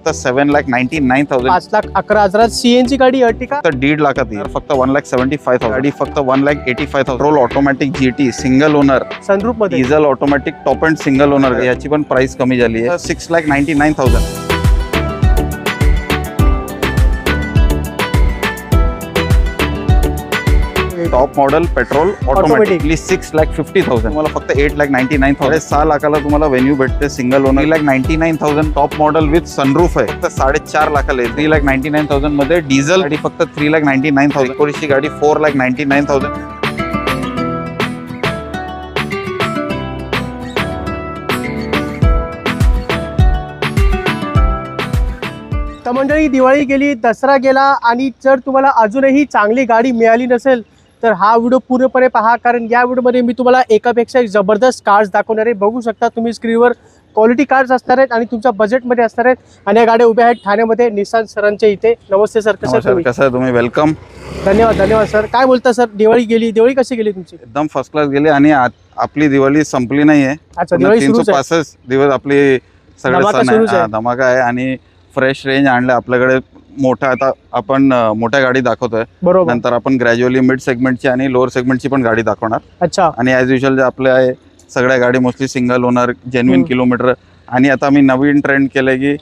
फक्त 7,99,000, 5,11,000 सीएनजी गाडी अर्टिका तर 1.5 लाखात येईल फक्त 1,75,000 गाडी फक्त 1,85,000 petrol automatic GT single owner sunroof मध्ये diesel automatic top and single owner याची पण प्राइस कमी झाली आहे 6,99,000 टॉप मॉडेल पेट्रोल ऑटोमॅटिकली 6,50,000 तुम्हाला फक्त 8,99,000 6 लाखाला तुम्हाला वेन्यू भेटते single owner 3,99,000 top model with sunroof आहे फक्त 4.5 लाखाला 3,99,000 मध्ये डिझेल गाडी फक्त 3,99,000 एकोणीसची गाडी 4,99,000 तर मंडळी दिवाळी गेली, दसरा गेला आणि जर तुम्हाला अजूनही चांगली गाडी मिळाली नसेल तर हा व्हिडिओ पूर्णपणे पहा, कारण या व्हिडिओमध्ये मी तुम्हाला एकापेक्षा एक जबरदस्त कार्स दाखवणार आहे। बघू शकता तुम्ही स्क्रीनवर क्वालिटी कार्स असणार आहेत आणि तुमच्या बजेटमध्ये असणार आहेत आणि या गाड्या उभ्या आहेत ठाण्यामध्ये निसान सरांच्या इथे। नमस्ते सर, कसं आहे तुम्ही? वेलकम, धन्यवाद सर। काय बोलता सर, दिवाळी गेली, दिवाळी कशी गेली तुमची? एकदम फर्स्ट क्लास गेली आणि आपली दिवाळी संपली नाहीये। अच्छा, दिवाळी 365 दिवस आपली सगळे धमाका आहे आणि फ्रेश रेंज आणले आपल्याकडे मोठा। आता आपण मोठ्या गाडी दाखवतोय, नंतर आपण ग्रॅज्युअली मिड सेगमेंटची आणि लोअर सेगमेंटची पण गाडी दाखवणार। अच्छा, आणि ॲज युजल जे आपल्या आहे सगळ्या गाडी mostly single owner genuine kilometre. आणि आता आम्ही नवीन ट्रेंड केलंय की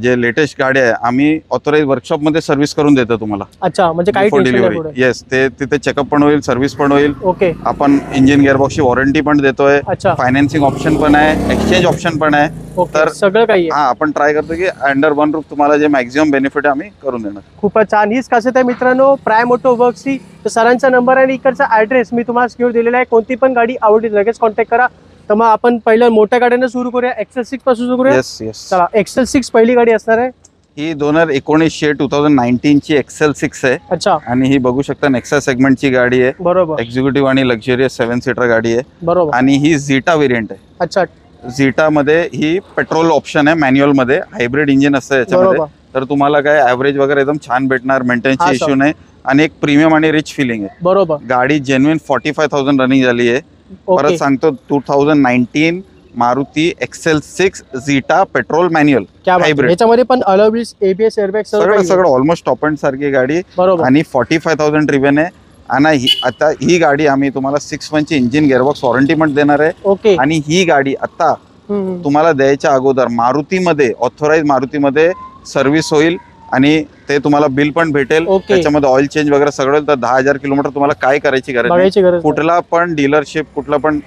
जे लेटेस्ट गाडी आहे आम्ही ऑथोराइज वर्कशॉप मध्ये सर्व्हिस करून देतो तुम्हाला। अच्छा, म्हणजे काही डिलिव्हरी येस, ते तिथे चेकअप पण होईल, सर्व्हिस पण होईल। ओके, आपण इंजिन गिअरबॉक्सची वॉरंटी पण देतोय, फायनान्सिंग ऑप्शन पण आहे, एक्सचेंज ऑप्शन पण आहे। तर सगळं काही हा आपण ट्राय करतो की अंडर वन रूफ तुम्हाला जे मॅक्झिमम बेनिफिट आहे आम्ही करून देणार। खूपच छान, हीच खासियत आहे मित्रांनो प्राइम ऑटो वर्क्सची। तर सरांचा नंबर आणि इकडचा ऍड्रेस मी तुम्हाला स्क्रीनवर दिलेला आहे। कोणती पण गाडी आवडली लगेच कॉन्टॅक्ट करा। तर मग आपण पहिलं मोठ्या गाड्यांना सुरू करूया, XL6 पासून सुरू करूया। येस, चला, XL6 पहिली गाडी असणार आहे ही 2019 ची XL6 आहे। अच्छा, आणि ही बघू शकता नेक्सा सेगमेंटची गाडी आहे, बरोबर, एक्झिक्युटिव्ह आणि लक्झरियस 7 सीटर गाडी आहे, बरोबर। आणि ही झीटा व्हेरियंट आहे। अच्छा, झीटा मध्ये ही पेट्रोल ऑप्शन आहे, मॅन्युअल मध्ये हायब्रिड इंजिन असतं याच्यामध्ये। तर तुम्हाला काय ॲव्हरेज वगैरे एकदम छान भेटणार, मेंटेनन्सची इश्यू नाही आणि एक प्रीमियम आणि रिच फिलिंग आहे। बरोबर, गाडी जेन्युइन 45,000 रनिंग झाली आहे। परत सांगतो 2019 Maruti XL6 Zeta petrol manual hybrid, याच्यामध्ये पण अलॉय व्हील्स, ABS एअरबॅग सगळं ऑलमोस्ट टॉप एंड सारखी गाडी आणि 45,000 ड्रिव्हन आहे। आणि आता ही गाडी आम्ही तुम्हाला 6 मंथची इंजिन गिअरबॉक्स वॉरंटी पण देणार आहे। ओके, आणि ही गाडी आता तुम्हाला द्यायच्या अगोदर मारुतीमध्ये ऑथोराइज मारुतीमध्ये सर्व्हिस होईल आणि ते तुम्हाला बिल पण भेटेल, त्याच्यामध्ये ऑइल चेंज वगैरे सगळं। तर 10,000 किलोमीटर तुम्हाला काय करायची गरज नाही, कुठला पण डीलरशिप कुठला पण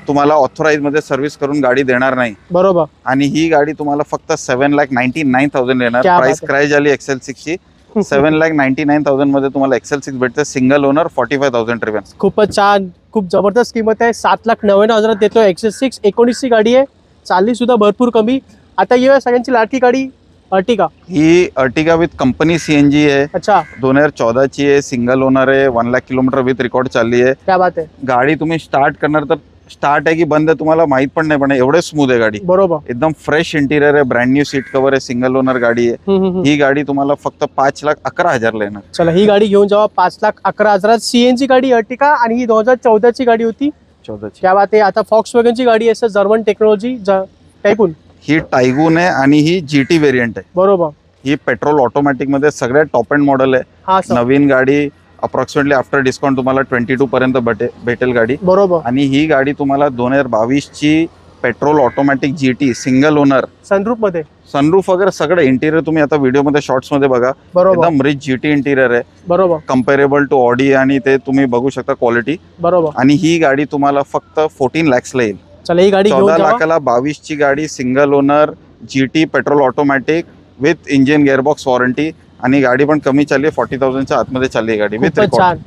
तुम्हाला ऑथोराइज मध्ये सर्व्हिस करून गाडी देणार नाही। बरोबर, आणि ही गाडी तुम्हाला फक्त 7,99,000 येणार। प्राइस क्रॅश झाली XL6 ची, 7,99,000 मध्ये तुम्हाला XL6 भेटते सिंगल ओनर 45,000 ड्रिव्हन। खूपच छान, खूप जबरदस्त किंमत आहे। 7,99,000 देतोय XL6, 19ची गाडी आहे, चालली सुद्धा भरपूर कमी। आता येऊया सगळ्यांची लाडकी गाडी Ertiga. He Ertiga with company CNG आहे। अच्छा, 2014 ची आहे, सिंगल ओनर आहे, 1 लाख किलोमीटर विथ रेकॉर्ड चालली आहे। क्या बात आहे। गाडी तुम्ही स्टार्ट करणार तर स्टार्ट आहे की बंद आहे तुम्हाला माहित पण नाही, पण एवढे स्मूथ आहे गाडी। बरोबर, एकदम फ्रेश इंटिरियर आहे, ब्रँड न्यू सीट कव्हर आहे, सिंगल ओनर गाडी आहे। ही गाडी तुम्हाला फक्त 5,11,000 ला येणार। चला, ही गाडी घेऊन जावा 5,11,000 CNG गाडी अर्टिगा, आणि ही 2014ची गाडी होती। 14ची, क्या बात आहे। आता फॉक्सवॅगनची गाडी आहे, जर्मन टेक्नॉलॉजी टायगून। ही टायगून आहे आणि ही GT व्हेरियंट आहे। बरोबर, ही पेट्रोल ऑटोमॅटिक मध्ये सगळ्यात टॉप एंड मॉडेल आहे। नवीन गाडी अप्रॉक्सिमेटली आफ्टर डिस्काउंट तुम्हाला 22 पर्यंत भेटेल गाडी। बरोबर, आणि ही गाडी तुम्हाला 2022 ची petrol automatic GT single owner sunroof वगैरे सगळं इंटिरियर तुम्ही आता व्हिडिओ मध्ये शॉर्ट्स मध्ये बघा, एकदम रिच GT इंटिरियर आहे। बरोबर, कम्पेरेबल टू ऑडी आणि ते तुम्ही बघू शकता क्वालिटी। बरोबर, आणि ही गाडी तुम्हाला फक्त 14 lakhs ला येईल। चला, ही गाडी 14 लाखाला 22 ची गाडी single owner GT petrol automatic with engine gearbox warranty, आणि गाडी पण कमी चालली आहे, 40,000च्या आतमध्ये चालली गाडी विथ रेकॉर्ड।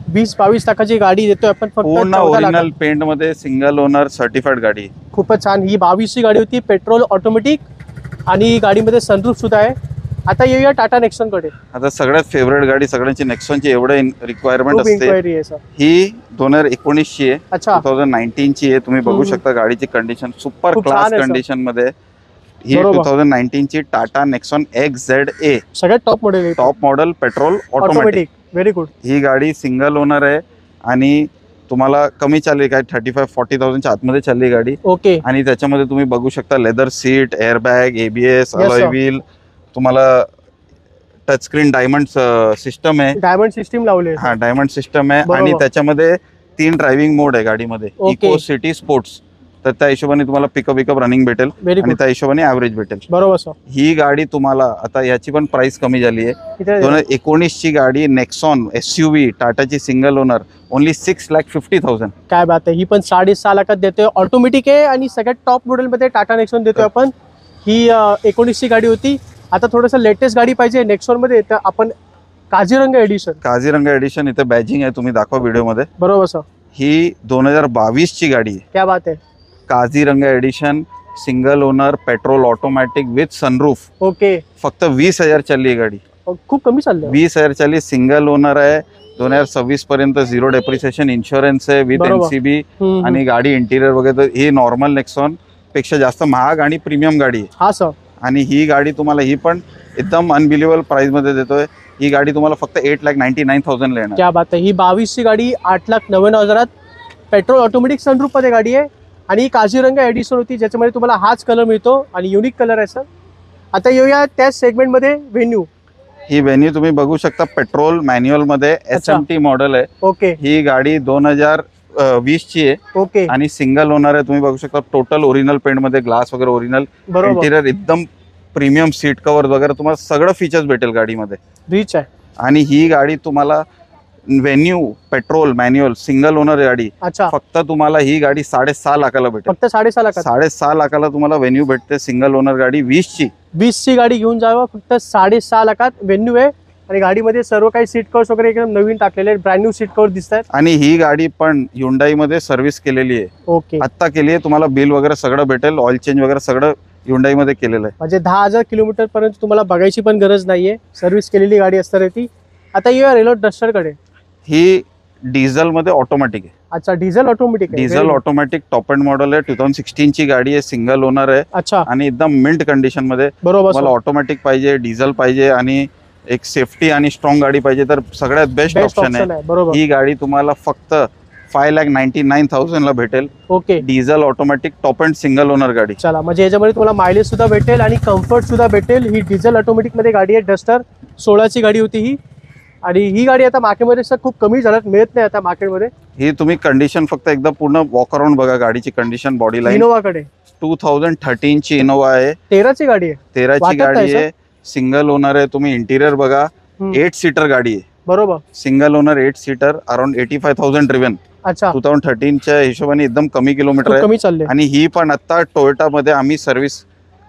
20-22 लाखाची गाडी देतोय आपण फक्त पूर्ण ओरिजिनल पेंट मध्ये, सिंगल ओनर सर्टिफाईड गाडी। खूपच छान, ही 22ची गाडी होती, पेट्रोल ऑटोमॅटिक, आणि गाडीमध्ये सनरूफ सुद्धा आहे। आता येऊया टाटा नेक्सॉन कडे। आता सगळ्यात फेवरेट गाडी सगळ्यांची नेक्सॉनची एवढे रिक्वायरमेंट असते। ही 2019 ची आहे, 2019 ची आहे। तुम्ही बघू शकता गाडीची कंडिशन सुपर क्लास कंडिशन मध्ये। ही 2019 ची टाटा नेक्सॉन XZA, सगळ्यात top model petrol automatic, very good. ही गाडी सिंगल ओनर आहे आणि तुम्हाला कमी चालली काय 35-40,000च्या आतमध्ये चालली गाडी. ओके. आणि त्याच्यामध्ये तुम्ही बघू शकता leather seat, airbag, ABS, alloy wheel, तुम्हाला टच स्क्रीन डायमंड सिस्टम आहे. डायमंड सिस्टम लावले. हा डायमंड सिस्टम आहे. आणि त्याच्यामध्ये 3 ड्रायव्हिंग मोड आहे गाडीमध्ये, इको, सिटी, स्पोर्ट्स. तर त्या हिशोबाने तुम्हाला पिकअप रनिंग भेटेल आणि त्या हिशोबाने ॲव्हरेज भेटेल. बरोबर सर. ही गाडी तुम्हाला आता याची पण प्राइस कमी झाली आहे. 2019 ची गाडी नेक्सॉन SUV टाटाची सिंगल ओनर ओनली 6,50,000. काय बात आहे. ही पण 6.5 लाखात देतोय. ऑटोमॅटिक आहे आणि सगळ्यात टॉप मॉडेल मध्ये टाटा नेक्सॉन देतोय आपण. ही 19 ची गाडी होती. आता थोडंसं लेटेस्ट गाडी पाहिजे नेक्सॉन मध्ये तर आपण काझीरंगा एडिशन इथे बॅजिंग आहे, तुम्ही दाखवा व्हिडिओ मध्ये. बरोबर सर. ही 2022 ची गाडी आहे. क्या बात आहे. Kaziranga edition single owner petrol automatic with sunroof. Okay. फक्त 20,000 चालली आहे गाडी. खूप कमी चालली. 20,000 चालली. सिंगल ओनर आहे. 2026 पर्यंत 0 डेप्रिसिएशन इन्शुरन्स आहे विथ NCB. आणि गाडी इंटिरियर वगैरे ही नॉर्मल नेक्सॉन पेक्षा जास्त महाग आणि प्रीमियम गाडी आहे. हा सर. आणि ही गाडी तुम्हाला ही पण एकदम अनबिलिव्हेबल प्राइस मध्ये देतोय. ही गाडी तुम्हाला फक्त 8,99,000 येणार. क्या बात आहे. ही 22 ची गाडी 8,99,000 पेट्रोल ऑटोमॅटिक सनरूफ मध्ये गाडी आहे. आणि ही काझीरंगा एडिशन होती ज्याच्यामध्ये तुम्हाला हाच कलर मिळतो आणि युनिक कलर आहे सर. आता येऊया त्याच सेगमेंटमध्ये व्हेन्यू. ही व्हेन्यू तुम्ही बघू शकता पेट्रोल मॅन्युअल मध्ये SMT मॉडेल आहे. ओके. ही गाडी 2020 ची आहे. ओके. आणि सिंगल ओनर आहे. तुम्ही बघू शकता टोटल ओरिजिनल पेंट मध्ये ग्लास वगैरे ओरिजिनल, इंटिरियर एकदम प्रीमियम, सीट कव्हर वगैरे तुम्हाला सगळं फीचर्स भेटेल गाडीमध्ये. रिच आहे. आणि ही गाडी तुम्हाला venue petrol manual single owner गाडी फक्त तुम्हाला ही गाडी 6.5 लाखाला भेटेल. फक्त 6.5 लाखाला तुम्हाला व्हेन्यू भेटते. सिंगल ओनर गाडी 20 ची गाडी घेऊन जावं. फक्त 6.5 लाखात व्हेन्यू आहे. आणि गाडीमध्ये सर्व काही सीट कव्हर्स वगैरे एकदम नवीन टाकलेले आहेत. ब्रँड न्यू सीट कव्हर दिसत आहेत. आणि ही गाडी पण Hyundai मध्ये सर्व्हिस केलेली आहे. ओके. आता केली आहे. तुम्हाला बिल वगैरे सगळं भेटेल. ऑइल चेंज वगैरे सगळं Hyundai मध्ये केलेलं आहे. म्हणजे 10,000 किलोमीटर पर्यंत तुम्हाला बघायची पण गरज नाहीये. सर्व्हिस केलेली गाडी असणार आहे ती. आता येऊया रेलो डस्टर कडे. ही डिझेल मध्ये ऑटोमॅटिक आहे. अच्छा. Diesel automatic top end model आहे. 2016 ची गाडी आहे. सिंगल ओनर आहे. अच्छा. आणि एकदम मिंट कंडिशन मध्ये. बरोबर. मला ऑटोमॅटिक पाहिजे, डिझेल पाहिजे आणि एक सेफ्टी आणि स्ट्रॉंग गाडी पाहिजे तर सगळ्यात बेस्ट ऑप्शन आहे. ही गाडी तुम्हाला फक्त 5,99,000 ला भेटेल. Okay. Diesel automatic top end single owner गाडी. चला म्हणजे याच्यामध्ये तुम्हाला मायलेज सुद्धा भेटेल आणि कम्फर्ट सुद्धा भेटेल. ही डिझेल ऑटोमॅटिक मध्ये गाडी आहे. डस्टर 16 ची गाडी होती ही. आणि ही गाडी आता मार्केटमध्ये सर खूप कमी झाल्यात, मिळत नाही आता मार्केटमध्ये. ही तुम्ही कंडिशन फक्त एकदा पूर्ण वॉक अराउंड बघा गाडीची कंडिशन. बॉडी लाईन इनोवाकडे 2013 ची इनोवा आहे. 13 ची गाडी आहे. 13 ची गाडी आहे. सिंगल ओनर आहे. तुम्ही इंटिरियर बघा. 8 सीटर गाडी आहे. बरोबर. Single owner 8 seater around 85,000 driven. अच्छा. 2013 च्या हिशोबाने एकदम कमी किलोमीटर कमी चालले. आणि ही पण आता टोयोटा मध्ये आम्ही सर्व्हिस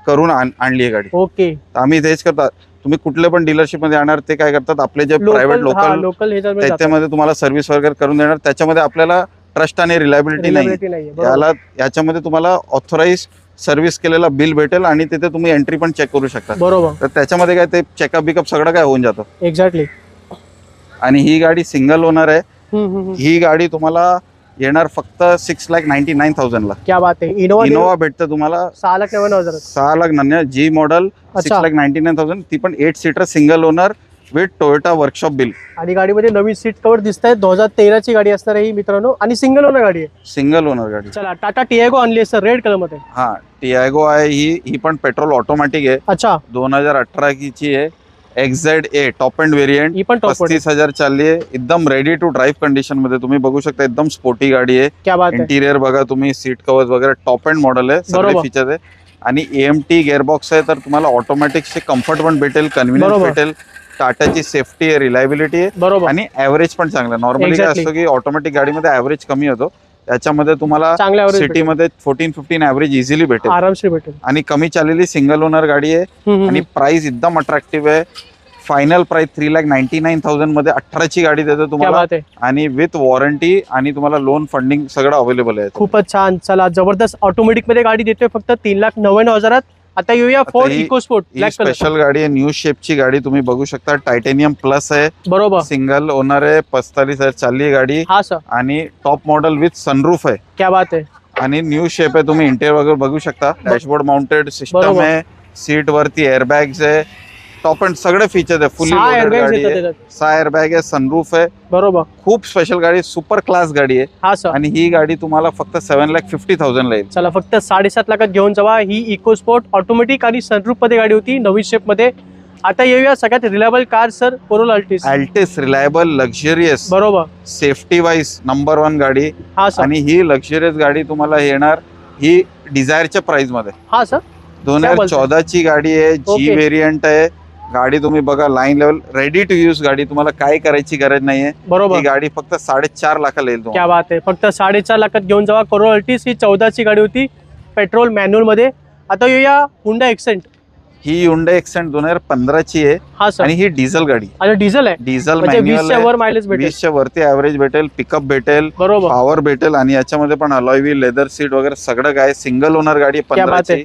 करून आणली आहे गाडी. ओके. आम्ही तेच करतात. तुम्ही कुठले पण डीलरशिप मध्ये आणणार ते काय करतात आपले जे प्रायव्हेट लोकल त्याच्यामध्ये तुम्हाला सर्व्हिस वगैरे करून देणार. त्याच्यामध्ये आपल्याला ट्रस्ट आणि रिलायबिलिटी नाही. याच्यामध्ये तुम्हाला ऑथराइज सर्व्हिस केलेला बिल भेटेल आणि तिथे तुम्ही एंट्री पण चेक करू शकता. बरोबर. तर त्याच्यामध्ये काय ते चेकअप बिकअप सगळं काय होऊन जातं. एक्झॅक्टली. आणि ही गाडी सिंगल ओनर आहे. ही गाडी तुम्हाला येणार फक्त 6,99,000 ला. क्या बात आहे. इनोवा भेटतं तुम्हाला 6,99,000. 6,99,000 जी मॉडेल 6,99,000. ती पण 8 seater single owner with Toyota workshop bill. आणि गाडीमध्ये नवीन सीट कव्हर दिसत आहेत. 2013 ची गाडी असणार आहे ही मित्रांनो. आणि सिंगल ओनर गाडी आहे. सिंगल ओनर गाडी. चला टाटा टियागो आणली आहे सर रेड कलर मध्ये. हा टियागो आहे. ही पण पेट्रोल ऑटोमॅटिक आहे. अच्छा. 2018 ची आहे. XZA top end variant. 35,000 चालली आहे. एकदम रेडी टू ड्राईव्ह कंडिशन मध्ये. तुम्ही बघू शकता एकदम स्पोर्टी गाडी आहे. इंटिरियर बघा तुम्ही. सीट कव्हर वगैरे टॉप एंड मॉडेल आहे. सगळे फीचर्स आहे. आणि AMT गिअरबॉक्स आहे तर तुम्हाला ऑटोमॅटिकचे कम्फर्ट पण भेटेल, कन्व्हिनियन्स भेटेल. टाटाची सेफ्टी आहे, रिलायबिलिटी आहे आणि ऍव्हरेज पण चांगला. नॉर्मली काय असतं की ऑटोमॅटिक गाडीमध्ये ऍव्हरेज कमी होतो. त्याच्यामध्ये तुम्हाला सिटीमध्ये 14-15 ऍव्हरेज इझिली भेटेल, आरामशीर भेटेल. आणि कमी चाललेली सिंगल ओनर गाडी आहे. आणि प्राइस एकदम अट्रॅक्टिव्ह आहे. फायनल प्राइस 3,99,000 मध्ये 18 ची गाडी देतो तुम्हाला. आणि विथ वॉरंटी आणि तुम्हाला लोन फंडिंग सगळं अवेलेबल आहे. खूपच छान. चला जबरदस्त ऑटोमॅटिक मध्ये गाडी देतोय फक्त 3,99,000. आता येऊया फोर्ड इकोस्पोर्ट स्पेशल गाडी आहे. न्यू शेपची गाडी तुम्ही बघू शकता. टायटेनियम प्लस आहे. बरोबर. सिंगल ओनर आहे. 45,000 चालली गाडी. हा सर. आणि टॉप मॉडेल विथ सनरूफ आहे. क्या बात आहे. आणि न्यू शेप आहे. तुम्ही इंटेरियर वगैरे बघू शकता. डॅशबोर्ड माउंटेड सिस्टम आहे. सीट वरती एअरबॅग्स आहे. टॉप एंड सगळे फीचर्स आहे, फुली 6 लोडेड एअरबॅग्स गाडी येतात आहे, त्याच्यात. 6 एअरबॅग आहे, सनरूफ आहे, बरोबर. खूप स्पेशल गाडी, सुपर क्लास गाडी आहे. हा सर. आणि ही गाडी तुम्हाला फक्त 7,50,000 ला येईल. चला फक्त 7.5 लाखात घेऊन जावा. ही इको स्पोर्ट ऑटोमॅटिक आणि सनरूफ मध्ये गाडी होती, नवीन शेप मध्ये. आता येऊया सगळ्यात reliable car sir, Corolla Altis. Altis reliable, luxurious, बरोबर. सेफ्टी वाईज नंबर 1 गाडी. हा सर. आणि ही लक्झरियस गाडी तुम्हाला येणार ही डिझायरच्या प्राइस मध्ये. हा सर. 2014 ची गाडी आहे, जी Okay. व्हेरियंट आहे. गाडी तुम्ही बघा, line level ready to use गाडी, तुम्हाला काय करायची गरज नाहीये. बरोबर. ही गाडी फक्त 4.5 लाखाला येईल तुम्हाला. क्या बात आहे, फक्त 4.5 लाखात घेऊन जावा कोरोला अल्टिस. ही 14 ची गाडी होती, पेट्रोल मॅन्युअल मध्ये. आता येऊया हुंडा एक्सेंट. ही Hyundai Accent 2015 ची आहे. हा सर. आणि ही डिझेल गाडी, अच्छा डिझेल आहे, डिझेल म्हणजे मॅन्युअल 20 च्या वर मायलेज भेटेल. 20 च्या वरती ऍव्हरेज भेटेल, पिकअप भेटेल, बरोबर. पॉवर भेटेल. आणि याच्यामध्ये पण अलॉय व्हील, लेदर सीट वगैरे सगळं काय, सिंगल ओनर गाडी आहे, क्या बात 15 ची.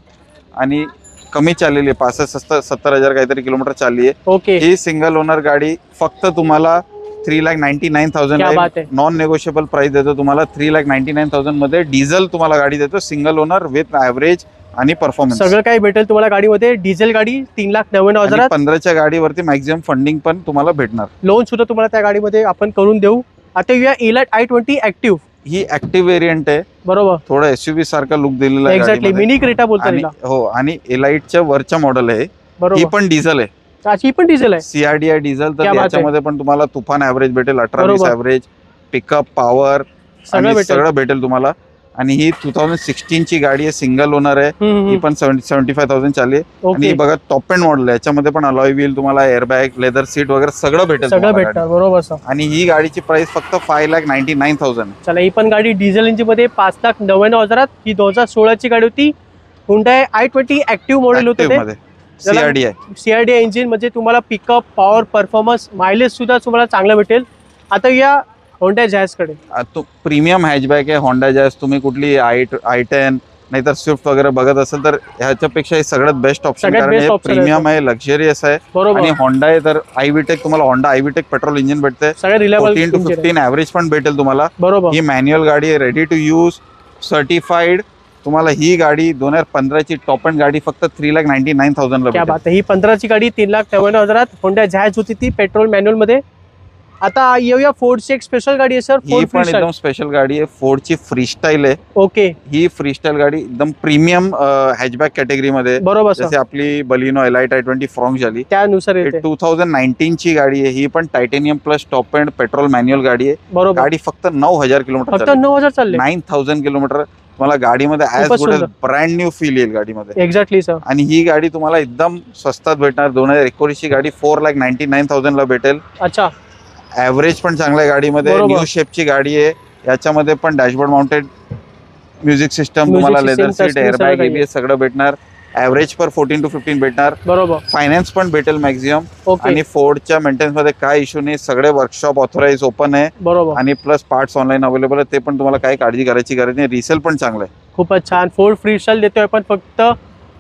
आणि कमी चाललेली आहे, 65-70 काहीतरी किलोमीटर चालली आहे. ओके. ही सिंगल ओनर गाडी फक्त तुम्हाला 3,99,000 क्या बात आहे. नॉन नेगोशिएबल प्राइस देतो तुम्हाला. 3,99,000 मध्ये डिझेल तुम्हाला गाडी देतो, सिंगल ओनर विथ ऍव्हरेज आणि परफॉर्मन्स सगळं काही भेटेल तुम्हाला गाडीमध्ये. डिझेल गाडी 3,99,000. 15च्या गाडीवरती मॅक्झिमम फंडिंग पण तुम्हाला भेटणार. लोन सुद्धा तुम्हाला त्या गाडीमध्ये आपण करून देऊ. आता येऊया इलाइट i20 ऍक्टिव्ह. ही ऍक्टिव्ह व्हेरियंट आहे, बरोबर. थोडं एसयूव्ही सारखा लुक दिलेला आहे एक्झॅक्टली, गाडीमध्ये. मिनी क्रेटा बोलतात आणि तिला. हो, आणि एलाइटच्या वरच्या मॉडेल आहे. ही बरोबर. पण डिझेल आहे, ही पण डिझेल आहे. CRDI diesel. तर क्या बात आहे. याच्यामध्ये पण तुम्हाला तुफान ऍव्हरेज भेटेल, 18-20 बरोबर. ऍव्हरेज, पिकअप, पॉवर सगळं भेटेल. सगळं भेटेल तुम्हाला. आणि ही 2016 ची गाडी आहे, सिंगल ओनर आहे. ही पण 75,000 चालली आहे. आणि ओके. ही बघा टॉप एंड मॉडेल आहे, याच्यामध्ये पण अलॉय व्हील तुम्हाला, एअरबॅग, लेदर सीट वगैरे सगळं भेटेल सगळं तुम्हाला भेटणार. गाडी. बरोबर सर. आणि ही गाडीची प्राइस फक्त 5,99,000. चला ही पण गाडी डिझेल इंजिन मध्ये 5,99,000. ही 2016 ची गाडी होती. हुंडाई i20 ऍक्टिव्ह मॉडेल होतं ते. मध्ये CRDI. CRDI इंजिन म्हणजे तुम्हाला पिकअप, पॉवर, परफॉर्मन्स, मायलेज सुद्धा तुम्हाला चांगलं भेटेल. आता या होंडा जॅझ कडे. तो प्रीमियम हॅचबॅक आहे होंडा जॅझ. तुम्ही कुठली i10 नाहीतर स्विफ्ट वगैरे बघत असेल तर ह्याच्यापेक्षा हे सगळ्यात बेस्ट ऑप्शन, सगळ्यात कारण best हे option प्रीमियम आहे, लक्झरियस आहे. बरोबर. आणि होंडा आहे तर iVTEC, तुम्हाला होंडा iVTEC पेट्रोल इंजिन भेटते. सगळ्यात रिलायबल 14 to 15 ऍव्हरेज पण भेटेल तुम्हाला. बरोबर. ही मॅन्युअल गाडी आहे, रेडी टू यूज, सर्टिफाईड. तुम्हाला ही गाडी 2015 ची टॉप एंड गाडी फक्त 3,99,000 ला क्या भेटेल. बात आहे. ही 15 ची गाडी 3,99,000 होंडा जॅझ होती ती, पेट्रोल मॅन्युअल मध्ये. आता येऊया फोर्डची एक स्पेशल गाडी आहे सर, ही फोर्ड पण फ्रीस्टाईल. एकदम स्पेशल गाडी आहे, फोर्डची फ्रीस्टाईल आहे. ओके. ही फ्रीस्टाईल गाडी एकदम प्रीमियम हॅचबॅक कॅटेगरी मध्ये, बरोबर जसे सर, आपली बलिनो एलाइट i20 फ्रॉन्क झाली. त्यानुसार येते. 2019 ची गाडी आहे, ही पण titanium plus top end petrol manual गाडी आहे. बरोबर. गाडी फक्त 9,000 किलोमीटर फक्त 9,000 चालले. 9,000 किलोमीटर तुम्हाला गाडीमध्ये ऍज खूपच गुड सुंदर. ब्रँड न्यू फील येईल गाडीमध्ये. Exactly sir. आणि ही गाडी तुम्हाला एकदम स्वस्तात भेटणार. 2019 ची गाडी 4,99,000 ला भेटेल. अच्छा. ऍव्हरेज पण चांगल्या गाडीमध्ये, बरोबर. न्यू शेपची गाडी आहे. याच्यामध्ये पण dashboard mounted music system, Music तुम्हाला system, leather seat, touchscreen airbag, सगळं ABS सगळं भेटणार. ऍव्हरेज पर 14 to 15 भेटणार. बरोबर. फायनान्स पण भेटेल मॅक्झिमम. ओके. आणि फोर्डच्या मेंटेनन्स मध्ये काय इश्यू नाही, सगळे वर्कशॉप ऑथराइज ओपन आहे. बरोबर. आणि प्लस पार्ट्स ऑनलाईन अवेलेबल आहे, ते पण तुम्हाला काही काळजी करायची गरज नाही. रिसेल पण चांगलं आहे. खूपच छान. फोर्ड फ्रीस्टाईल देतोय आपण फक्त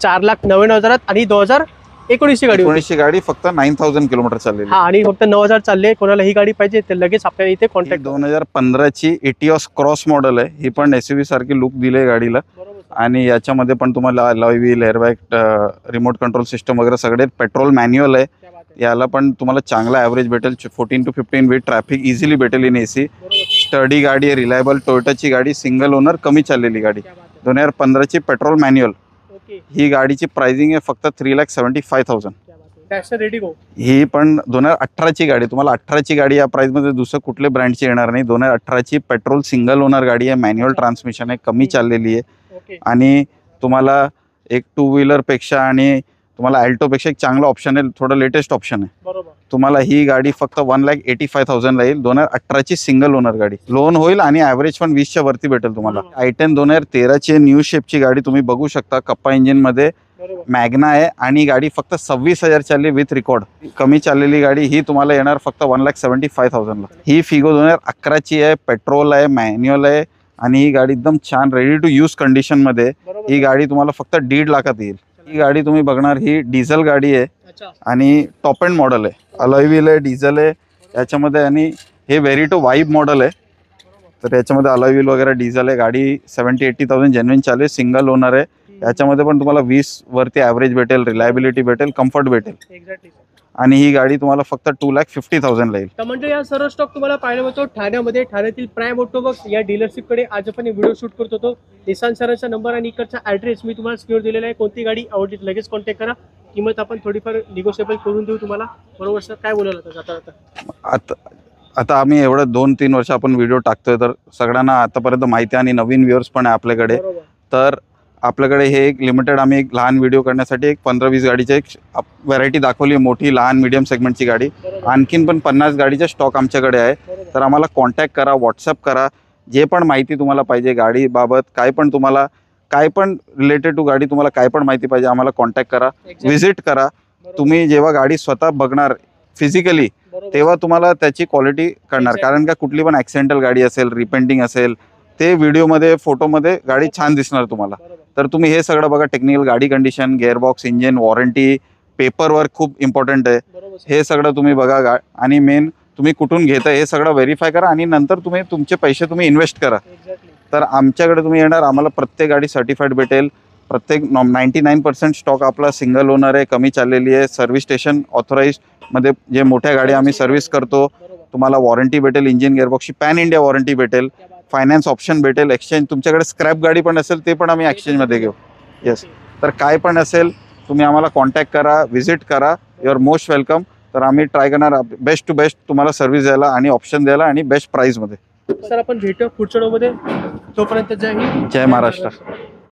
4,99,000 आणि 2019 ची गाडी होती. 19 ची गाडी फक्त 9,000 किलोमीटर चाललेली. हा, आणि फक्त 9,000 चालले. कोणाला ही गाडी पाहिजे तर लगेच आपल्याला इथे कॉन्टॅक्ट. 2015 ची इटिओस क्रॉस मॉडेल आहे. ही पण एसयूव्ही सारखी लुक दिली आहे गाडीला. आणि याच्यामध्ये पण तुम्हाला alloy wheel, airbag, remote control system वगैरे सगळे, पेट्रोल मॅन्युअल आहे. याला पण तुम्हाला चांगला ऍव्हरेज भेटेल. 14 to 15 विथ ट्रॅफिक इझिली भेटेल इन AC. स्टडी गाडी आहे, रिलायबल टोयोटाची गाडी, सिंगल ओनर, कमी चाललेली गाडी. 2015 ची पेट्रोल मॅन्युअल. ही गाडीची प्राइसिंग आहे फक्त 3,75,000. रेडी गो. ही पण 2018 ची गाडी. तुम्हाला 18 ची गाडी या प्राइस मध्ये दुसरं कुठल्या ब्रँडची येणार नाही. 2018 ची पेट्रोल सिंगल ओनर गाडी आहे, मॅन्युअल ट्रान्समिशन आहे, कमी चाललेली आहे. आणि तुम्हाला एक 2 व्हीलर पेक्षा आणि तुम्हाला अल्टो पेक्षा एक चांगला ऑप्शन आहे, थोडं लेटेस्ट ऑप्शन आहे. बरोबर. तुम्हाला ही गाडी फक्त 1,85,000 ला येईल. 2018 ची सिंगल ओनर गाडी, लोन होईल आणि ऍव्हरेज पण 20 च्या वरती भेटेल तुम्हाला. i10 2013 ची न्यू शेपची गाडी तुम्ही बघू शकता, कप्पा इंजिन मध्ये, मॅग्ना आहे. आणि गाडी फक्त 26,000 चालली विथ रेकॉर्ड. कमी चाललेली गाडी ही तुम्हाला येणार फक्त 1,75,000 ला. ही फिगो 2011 ची आहे, पेट्रोल आहे, मॅन्युअल आहे. आणि ही गाडी एकदम छान रेडी टू यूज कंडिशन मध्ये. ही गाडी तुम्हाला फक्त 1.5 लाखात येईल. ही गाडी तुम्ही बघणार, ही डिझेल गाडी आहे आणि टॉप एंड मॉडेल आहे, अलॉय व्हील आहे, डिझेल आहे याच्यामध्ये. आणि हे व्हेरिटो वाईब मॉडेल आहे, तर याच्यामध्ये अलॉय व्हील वगैरे डिझेल आहे. गाडी 70-80,000 जेन्युइन चालू आहे, सिंगल ओनर आहे. याच्यामध्ये पण तुम्हाला 20 वरती ऍव्हरेज भेटेल, रिलायबिलिटी भेटेल, कम्फर्ट भेटेल. आणि ही गाडी तुम्हाला फक्त 2,50,000 ला येईल. तर म्हणजे या सर्व स्टॉक तुम्हाला पाहायला मिळतो ठाण्यामध्ये, ठाण्यातील प्राईम ऑटोवर्क्स या डीलरशिपकडे. आज आपण व्हिडिओ शूट करत होतो. निसान सरांचा नंबर आणि इकडचा ॲड्रेस मी तुम्हाला स्क्रीनवर दिलेला आहे. कोणती गाडी आवडली लगेच कॉन्टॅक्ट करा. किंमत आपण थोडीफार निगोशिएबल करून देऊ तुम्हाला. बरोबर सर, काय बोलायला जाता आता आम्ही एवढं 2-3 वर्ष आपण व्हिडिओ टाकतोय, तर सगळ्यांना आतापर्यंत माहिती आहे आणि नवीन व्ह्युअर्स पण आहे आपल्याकडे. तर आपल्याकडे हे एक लिमिटेड आम्ही एक लहान व्हिडिओ करण्यासाठी एक 15-20 गाडीची एक व्हरायटी दाखवली, मोठी लहान मीडियम सेगमेंटची गाडी. आणखीन पण 50 गाडीचे स्टॉक आमच्याकडे आहे. तर आम्हाला कॉन्टॅक्ट करा, व्हॉट्सअप करा. जे पण माहिती तुम्हाला पाहिजे गाडीबाबत, काय पण तुम्हाला काय पण रिलेटेड टू गाडी तुम्हाला काय पण माहिती पाहिजे, आम्हाला कॉन्टॅक्ट करा, व्हिजिट करा. तुम्ही जेव्हा गाडी स्वतः बघणार फिजिकली तेव्हा तुम्हाला त्याची क्वालिटी कळणार. कारण का कुठली पण ॲक्सिडेंटल गाडी असेल, रिपेंटिंग असेल, ते व्हिडिओमध्ये फोटोमध्ये गाडी छान दिसणार तुम्हाला. तर तुम्ही हे सगळं बघा, टेक्निकल गाडी condition, gearbox, engine, warranty, paper work खूप इम्पॉर्टंट आहे. हे सगळं तुम्ही बघा आणि मेन तुम्ही कुठून घेताय हे सगळं व्हेरीफाय करा आणि नंतर तुम्ही तुमचे पैसे तुम्ही इन्व्हेस्ट करा. तर आमच्याकडे तुम्ही येणार, आम्हाला प्रत्येक गाडी सर्टिफाईड भेटेल. प्रत्येक 99% स्टॉक आपला सिंगल ओनर आहे, कमी चाललेली आहे. सर्व्हिस स्टेशन ऑथोराइज्डमध्ये जे मोठ्या गाड्या आम्ही सर्व्हिस करतो. तुम्हाला वॉरंटी भेटेल, इंजिन गिअरबॉक्सची पॅन इंडिया वॉरंटी भेटेल, फायनान्स ऑप्शन भेटेल, एक्सचेंज तुमच्याकडे स्क्रॅप गाडी पण असेल ते पण आम्ही एक्सचेंजमध्ये घेऊ. येस, तर काय पण असेल तुम्ही आम्हाला कॉन्टॅक्ट करा, व्हिजिट करा. You are most welcome. तर आम्ही ट्राय करणार बेस्ट टू बेस्ट तुम्हाला सर्व्हिस द्यायला आणि ऑप्शन द्यायला आणि बेस्ट प्राईजमध्ये. सर आपण भेटू पुढच्या व्हिडिओमध्ये. तोपर्यंत जय हिंद, जय महाराष्ट्र.